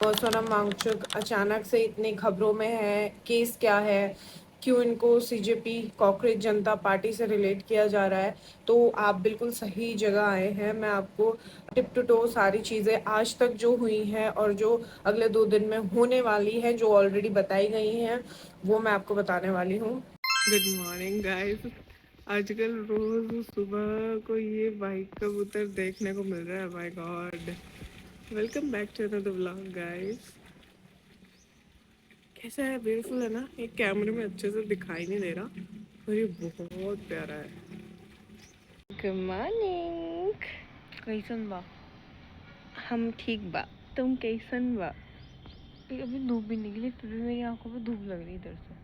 सोनम वांगचुक अचानक से इतनी खबरों में है। केस क्या है, क्यों इनको सीजेपी कॉकरोच जनता पार्टी से रिलेट किया जा रहा है? तो आप बिल्कुल सही जगह आए हैं। मैं आपको टिप टू टो सारी चीज़ें आज तक जो हुई हैं और जो अगले 2 दिन में होने वाली हैं, जो ऑलरेडी बताई गई हैं, वो मैं आपको बताने वाली हूँ। Good morning guys. आजकल रोज सुबह को ये वाइट कबूतर देखने को मिल रहा है। My god, welcome back to another vlog guys. कैसा है? ब्यूटीफुल है ना? ये कैमरे में अच्छे से दिखाई नहीं दे रहा और ये बहुत प्यारा है। Good morning. कैसन बा? हम ठीक बा, तुम कैसन बा? अभी धूप भी निकली फिर भी मेरी आंखों पे धूप लग रही इधर से।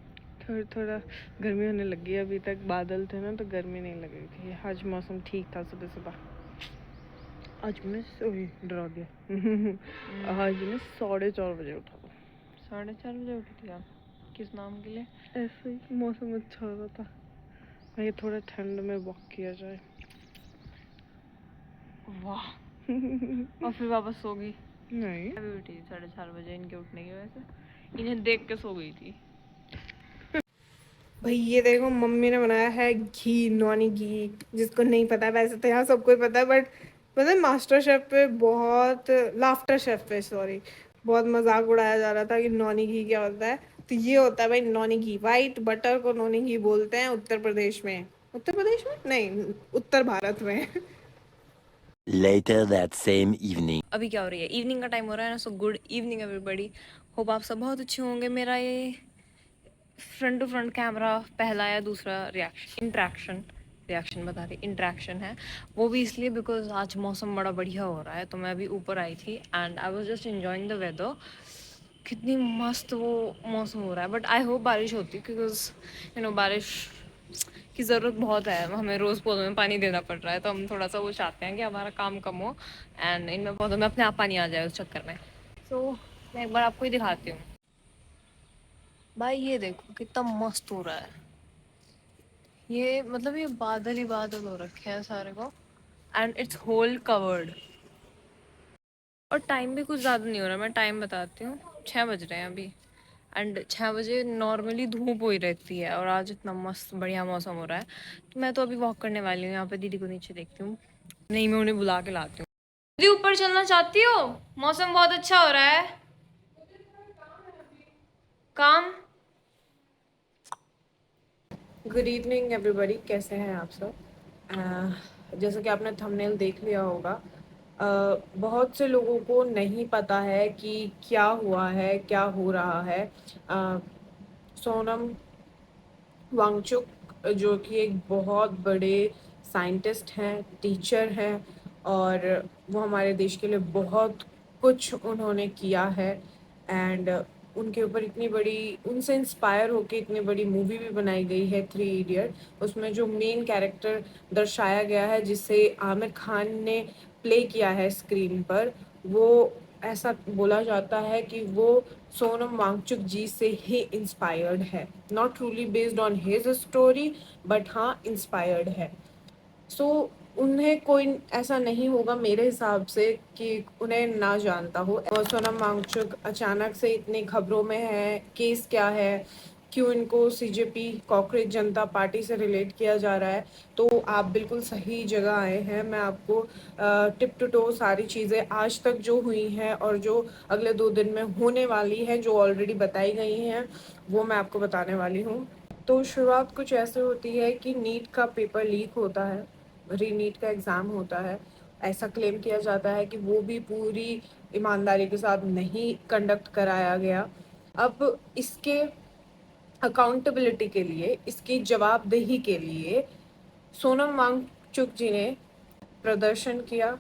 थोड़ा थोड़ा गर्मी होने लगी है। अभी तक बादल थे ना तो गर्मी नहीं लग रही थी। आज मौसम ठीक था सुबह सुबह। आज मैं डरा दिया। आज मैं 4:30 बजे उठा था। 4:30 बजे उठी थी आप? किस नाम के लिए? ऐसे ही मौसम अच्छा हो रहा था, मैं थोड़ा ठंड में वॉक किया जाए। वाह। और फिर वापस सो गई? नहीं, अभी उठी 4:30 बजे इनके उठने की वजह से। इन्हें देख के सो गई थी। भाई ये देखो, मम्मी ने बनाया है घी, नॉनी घी। जिसको नहीं पता है, वैसे तो यहाँ सबको ही पता है, बट पता है मास्टर शेफ पे बहुत, लाफ्टर शेफ पे सॉरी, बहुत मजाक उड़ाया जा रहा था कि नॉनी घी क्या होता है। तो ये होता है भाई नॉनी घी। वाइट बटर को नॉनी घी बोलते हैं उत्तर प्रदेश में। उत्तर प्रदेश में नहीं, उत्तर भारत में। Later that same evening. अभी क्या हो रही है? इवनिंग का टाइम हो रहा है ना। So good evening everybody. Hope आप सब बहुत अच्छे होंगे। मेरा ये फ्रंट टू फ्रंट कैमरा पहला या दूसरा रिएक्शन बता रही इंट्रैक्शन है। वो भी इसलिए बिकॉज आज मौसम बड़ा बढ़िया हो रहा है तो मैं अभी ऊपर आई थी and I was just enjoying the weather. कितनी मस्त वो मौसम हो रहा है। बट आई होप बारिश होती बिकॉज बारिश की ज़रूरत बहुत है। हमें रोज़ पौधों में पानी देना पड़ रहा है तो हम थोड़ा सा वो चाहते हैं कि हमारा काम कम हो एंड इनमें पौधों में अपने आप पानी आ जाए उस चक्कर में। सो मैं एक बार आपको ही दिखाती हूँ। भाई ये देखो कितना मस्त हो रहा है। ये मतलब ये बादल ही बादल हो रखे हैं सारे को एंड इट्स होल कवर्ड। और टाइम भी कुछ ज़्यादा नहीं हो रहा। मैं टाइम बताती हूँ, 6 बज रहे हैं अभी एंड 6 बजे नॉर्मली धूप हो ही रहती है और आज इतना मस्त बढ़िया मौसम हो रहा है। तो मैं तो अभी वॉक करने वाली हूँ। यहाँ पे दीदी को नीचे देखती हूँ। नहीं, मैं उन्हें बुला के लाती हूँ। दीदी ऊपर चलना चाहती हो? मौसम बहुत अच्छा हो रहा है। काम। गुड इवनिंग एवरीबॉडी, कैसे हैं आप सब? जैसा कि आपने थंबनेल देख लिया होगा, बहुत से लोगों को नहीं पता है कि क्या हुआ है, क्या हो रहा है। सोनम वांगचुक जो कि एक बहुत बड़े साइंटिस्ट हैं, टीचर हैं, और वो हमारे देश के लिए बहुत कुछ उन्होंने किया है। एंड उनके ऊपर इतनी बड़ी, उनसे इंस्पायर होके इतनी बड़ी मूवी भी बनाई गई है, 3 इडियट। उसमें जो मेन कैरेक्टर दर्शाया गया है, जिसे आमिर खान ने प्ले किया है स्क्रीन पर, वो ऐसा बोला जाता है कि वो सोनम वांगचुक जी से ही इंस्पायर्ड है। Not truly based on his story, but हाँ इंस्पायर्ड है। सो उन्हें कोई ऐसा नहीं होगा मेरे हिसाब से कि उन्हें ना जानता हो। और सोनम वांगचुक अचानक से इतनी खबरों में है। केस क्या है, क्यों इनको सीजेपी कॉकरोच जनता पार्टी से रिलेट किया जा रहा है? तो आप बिल्कुल सही जगह आए हैं। मैं आपको टिप टू टो सारी चीज़ें आज तक जो हुई हैं और जो अगले 2 दिन में होने वाली हैं, जो ऑलरेडी बताई गई हैं, वो मैं आपको बताने वाली हूँ। तो शुरुआत कुछ ऐसे होती है कि नीट का पेपर लीक होता है, री नीट का एग्ज़ाम होता है। ऐसा क्लेम किया जाता है कि वो भी पूरी ईमानदारी के साथ नहीं कंडक्ट कराया गया। अब इसके अकाउंटेबिलिटी के लिए, इसकी जवाबदेही के लिए सोनम वांगचुक जी ने प्रदर्शन किया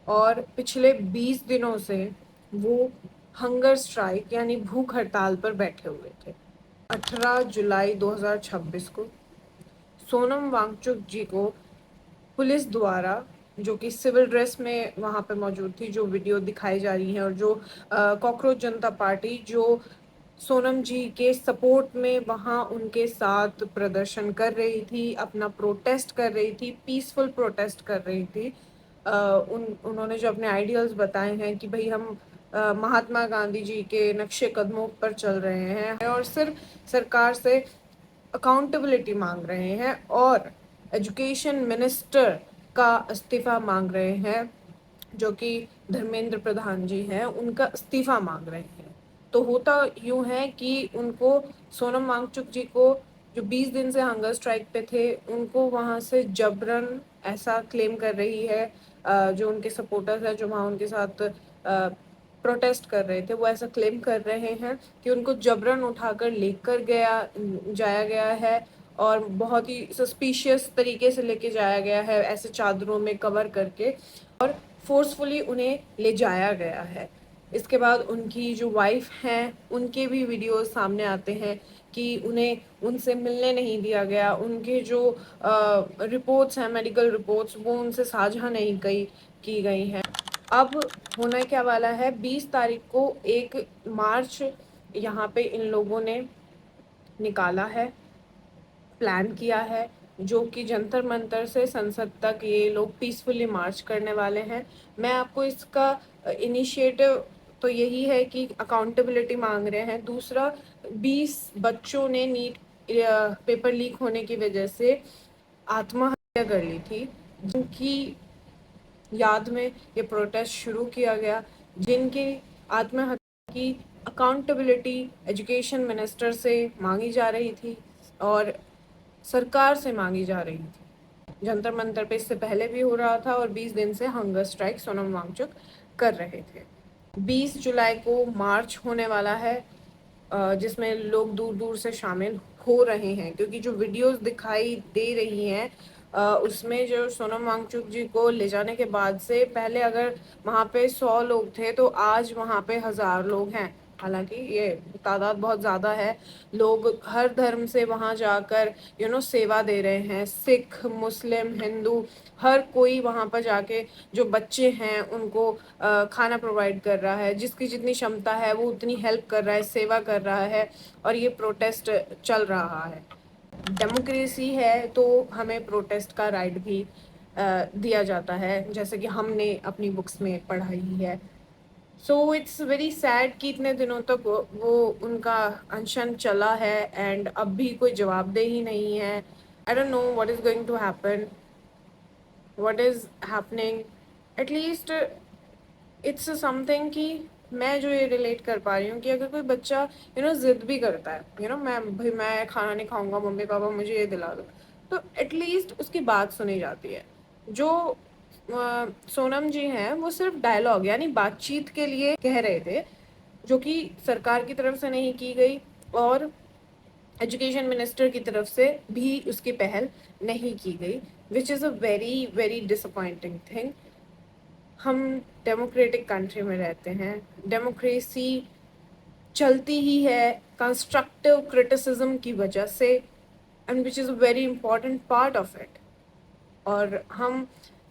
और पिछले 20 दिनों से वो हंगर स्ट्राइक यानी भूख हड़ताल पर बैठे हुए थे। 18 जुलाई 2026 को सोनम वांगचुक जी को पुलिस द्वारा, जो कि सिविल ड्रेस में वहाँ पे मौजूद थी, जो वीडियो दिखाई जा रही है, और जो कॉकरोच जनता पार्टी जो सोनम जी के सपोर्ट में वहाँ उनके साथ प्रदर्शन कर रही थी, अपना प्रोटेस्ट कर रही थी, पीसफुल प्रोटेस्ट कर रही थी। उन्होंने जो अपने आइडियल्स बताए हैं कि भाई हम महात्मा गांधी जी के नक्शे कदमों पर चल रहे हैं और सिर्फ सरकार से अकाउंटेबिलिटी मांग रहे हैं और एजुकेशन मिनिस्टर का इस्तीफा मांग रहे हैं, जो कि धर्मेंद्र प्रधान जी हैं, उनका इस्तीफा मांग रहे हैं। तो होता यूँ है कि उनको, सोनम वांगचुक जी को, जो 20 दिन से हंगर स्ट्राइक पे थे, उनको वहाँ से जबरन, ऐसा क्लेम कर रही है जो उनके सपोर्टर्स हैं जो वहाँ उनके साथ प्रोटेस्ट कर रहे थे, वो ऐसा क्लेम कर रहे हैं कि उनको जबरन उठाकर लेकर जाया गया है और बहुत ही सस्पिशियस तरीके से लेके जाया गया है, ऐसे चादरों में कवर करके, और फोर्सफुली उन्हें ले जाया गया है। इसके बाद उनकी जो वाइफ हैं, उनके भी वीडियोस सामने आते हैं कि उन्हें उनसे मिलने नहीं दिया गया, उनके जो रिपोर्ट्स हैं, मेडिकल रिपोर्ट्स, वो उनसे साझा नहीं की गई हैं। अब होना क्या वाला है, 20 तारीख को एक मार्च यहाँ पे इन लोगों ने निकाला है, प्लान किया है, जो कि जंतर मंतर से संसद तक ये लोग पीसफुली मार्च करने वाले हैं। मैं आपको इसका इनिशिएटिव तो यही है कि अकाउंटेबिलिटी मांग रहे हैं। दूसरा, 20 बच्चों ने नीट पेपर लीक होने की वजह से आत्महत्या कर ली थी, जिनकी याद में ये प्रोटेस्ट शुरू किया गया, जिनकी आत्महत्या की अकाउंटेबिलिटी एजुकेशन मिनिस्टर से मांगी जा रही थी और सरकार से मांगी जा रही थी। जंतर मंतर पे इससे पहले भी हो रहा था और 20 दिन से हंगर स्ट्राइक सोनम वांगचुक कर रहे थे। 20 जुलाई को मार्च होने वाला है, जिसमें लोग दूर दूर से शामिल हो रहे हैं, क्योंकि जो वीडियोस दिखाई दे रही हैं उसमें जो सोनम वांगचुक जी को ले जाने के बाद से पहले अगर वहाँ पे 100 लोग थे तो आज वहाँ पे 1000 लोग हैं। हालांकि ये तादाद बहुत ज़्यादा है। लोग हर धर्म से वहाँ जाकर सेवा दे रहे हैं। सिख, मुस्लिम, हिंदू, हर कोई वहाँ पर जाके जो बच्चे हैं उनको खाना प्रोवाइड कर रहा है, जिसकी जितनी क्षमता है वो उतनी हेल्प कर रहा है, सेवा कर रहा है, और ये प्रोटेस्ट चल रहा है। डेमोक्रेसी है तो हमें प्रोटेस्ट का राइट भी दिया जाता है, जैसे कि हमने अपनी बुक्स में पढ़ा ही है। सो इट्स वेरी सैड कि इतने दिनों तक वो उनका अनशन चला है एंड अब भी कोई जवाबदेही नहीं है। I don't know what is going to happen, what is happening. At least it's something कि मैं जो ये रिलेट कर पा रही हूँ कि अगर कोई बच्चा जिद भी करता है, मैं खाना नहीं खाऊंगा, मम्मी पापा मुझे ये दिला दो, तो एटलीस्ट उसकी बात सुनी जाती है। जो सोनम जी हैं वो सिर्फ डायलॉग यानी बातचीत के लिए कह रहे थे, जो कि सरकार की तरफ से नहीं की गई और एजुकेशन मिनिस्टर की तरफ से भी उसकी पहल नहीं की गई, which is a very very disappointing thing. हम डेमोक्रेटिक कंट्री में रहते हैं, डेमोक्रेसी चलती ही है कंस्ट्रक्टिव क्रिटिसिज्म की वजह से, and which is a very important part of it. और हम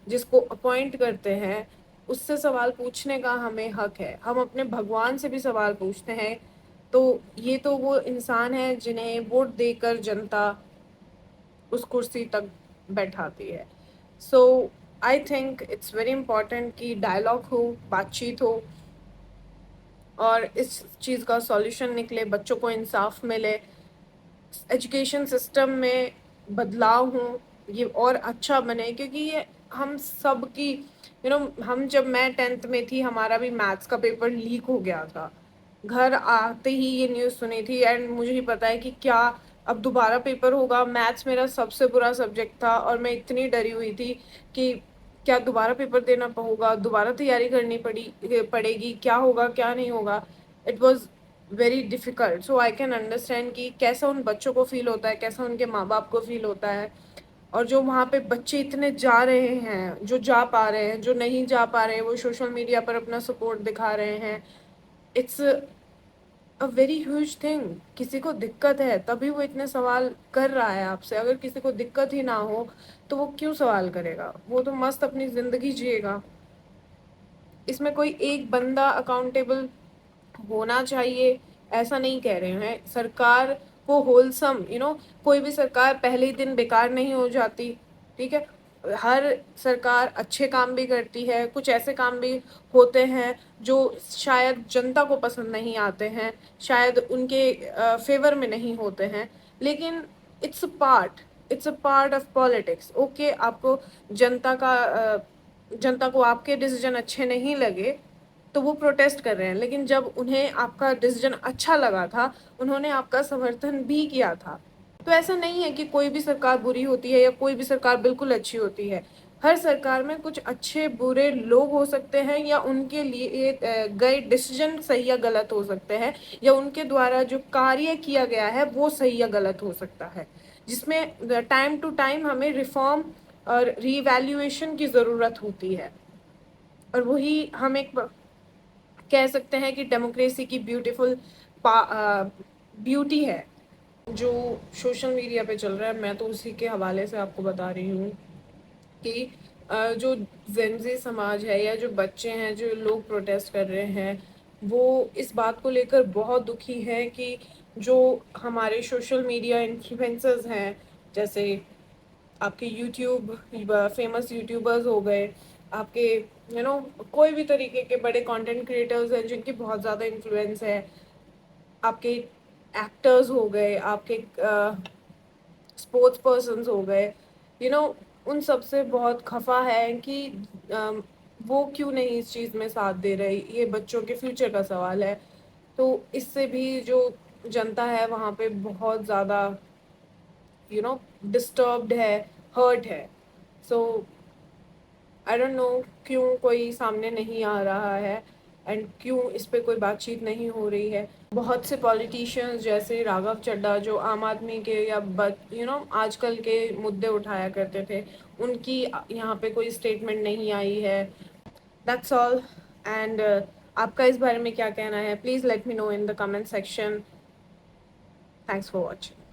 जिसको अपॉइंट करते हैं उससे सवाल पूछने का हमें हक है। हम अपने भगवान से भी सवाल पूछते हैं, तो ये तो वो इंसान है जिन्हें वोट देकर जनता उस कुर्सी तक बैठाती है। So I think it's very important कि डायलॉग हो, बातचीत हो और इस चीज़ का सॉल्यूशन निकले, बच्चों को इंसाफ मिले, एजुकेशन सिस्टम में बदलाव हो, ये और अच्छा बने, क्योंकि ये हम सब की हम जब मैं 10th में थी हमारा भी मैथ्स का पेपर लीक हो गया था। घर आते ही ये न्यूज़ सुनी थी एंड मुझे ही पता है कि क्या अब दोबारा पेपर होगा। मैथ्स मेरा सबसे बुरा सब्जेक्ट था और मैं इतनी डरी हुई थी कि क्या दोबारा पेपर देना होगा, दोबारा तैयारी करनी पड़ेगी, क्या होगा क्या नहीं होगा। It was very difficult. So I can understand कि कैसा उन बच्चों को फील होता है, कैसा उनके माँ बाप को फील होता है। और जो वहाँ पे बच्चे इतने जा रहे हैं, जो जा पा रहे हैं, जो नहीं जा पा रहे हैं, वो सोशल मीडिया पर अपना सपोर्ट दिखा रहे हैं। It's a very huge thing. किसी को दिक्कत है तभी वो इतने सवाल कर रहा है आपसे। अगर किसी को दिक्कत ही ना हो तो वो क्यों सवाल करेगा, वो तो मस्त अपनी ज़िंदगी जिएगा। इसमें कोई एक बंदा अकाउंटेबल होना चाहिए ऐसा नहीं कह रहे हैं। सरकार को होलसम कोई भी सरकार पहले ही दिन बेकार नहीं हो जाती, ठीक है। हर सरकार अच्छे काम भी करती है, कुछ ऐसे काम भी होते हैं जो शायद जनता को पसंद नहीं आते हैं, शायद उनके फ़ेवर में नहीं होते हैं, लेकिन it's a part of politics. Okay, आपको जनता को आपके डिसीजन अच्छे नहीं लगे, तो वो प्रोटेस्ट कर रहे हैं, लेकिन जब उन्हें आपका डिसीजन अच्छा लगा था, उन्होंने आपका समर्थन भी किया था। तो ऐसा नहीं है कि कोई भी सरकार बुरी होती है या कोई भी सरकार बिल्कुल अच्छी होती है। हर सरकार में कुछ अच्छे बुरे लोग हो सकते हैं, या उनके लिए गए डिसीजन सही या गलत हो सकते हैं, या उनके द्वारा जो कार्य किया गया है वो सही या गलत हो सकता है, जिसमें टाइम टू टाइम हमें रिफॉर्म और रीवैल्यूएशन की ज़रूरत होती है। और वही हम एक कह सकते हैं कि डेमोक्रेसी की ब्यूटी है जो सोशल मीडिया पे चल रहा है। मैं तो उसी के हवाले से आपको बता रही हूँ कि जो जेनजी समाज है या जो बच्चे हैं, जो लोग प्रोटेस्ट कर रहे हैं, वो इस बात को लेकर बहुत दुखी हैं कि जो हमारे सोशल मीडिया इन्फ्लुएंसर्स हैं, जैसे आपके यूट्यूब फेमस यूट्यूबर्स हो गए, आपके कोई भी तरीके के बड़े कंटेंट क्रिएटर्स हैं जिनकी बहुत ज़्यादा इन्फ्लुएंस है, आपके एक्टर्स हो गए, आपके स्पोर्ट्स पर्सन्स हो गए, उन सब से बहुत खफा है कि अम, वो क्यों नहीं इस चीज़ में साथ दे रहे। ये बच्चों के फ्यूचर का सवाल है, तो इससे भी जो जनता है वहाँ पे बहुत ज़्यादा डिस्टर्ब्ड है, हर्ट है। सो आई डोंट नो क्यों कोई सामने नहीं आ रहा है एंड क्यों इस पे कोई बातचीत नहीं हो रही है। बहुत से पॉलिटिशियंस जैसे राघव चड्ढा जो आम आदमी के या आजकल के मुद्दे उठाया करते थे, उनकी यहाँ पे कोई स्टेटमेंट नहीं आई है। That's all. एंड आपका इस बारे में क्या कहना है? Please let me know in the comment section. Thanks for watching.